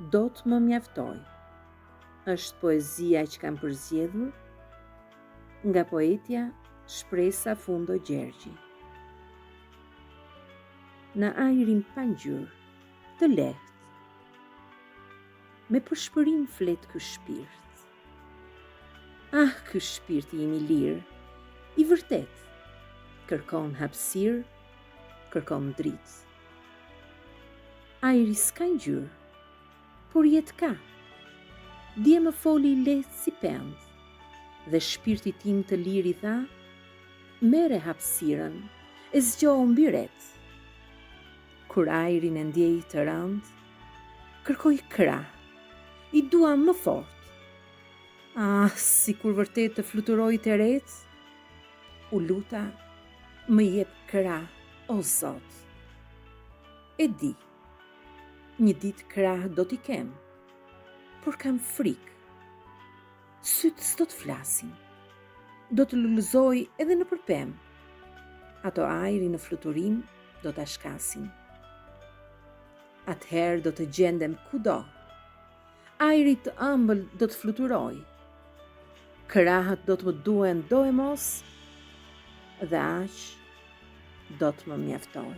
do të më mjaftoj. Është poezia që kam përzgjedhur nga poetja Shpresa Fundo Gjergji. Në ajrin pa ngjyrë, të lehtë, me përshpërim flet ky shpirt. Ah, ky shpirt im i lirë, i vërtet, kërkon hapësirë, kërkon dritë. Ajri s'ka ngjyrë, por jetë ka. Dje më foli lehtë si pend, dhe shpirti tim të lirë i tha, mere hapësirën, e zgjohu mbi ret. Kur ajrin e ndjej të rënd, kërkoj krah, i dua më fort. Ah, si kur vërtet të fluturoj të ret, u luta, më jep krah, o Zot. E di, një ditë krah do t'i kem, por kam frikë. Sytë s'do të flasin, do të lullëzoj edhe në përpem. Ato ajri në fluturim do t'a shkasin. Atëherë do të gjendem kudo. Ajri të ëmbël do të fluturoj. Krahët do të më duen do e mos, dhe aq do të më mjaftoj.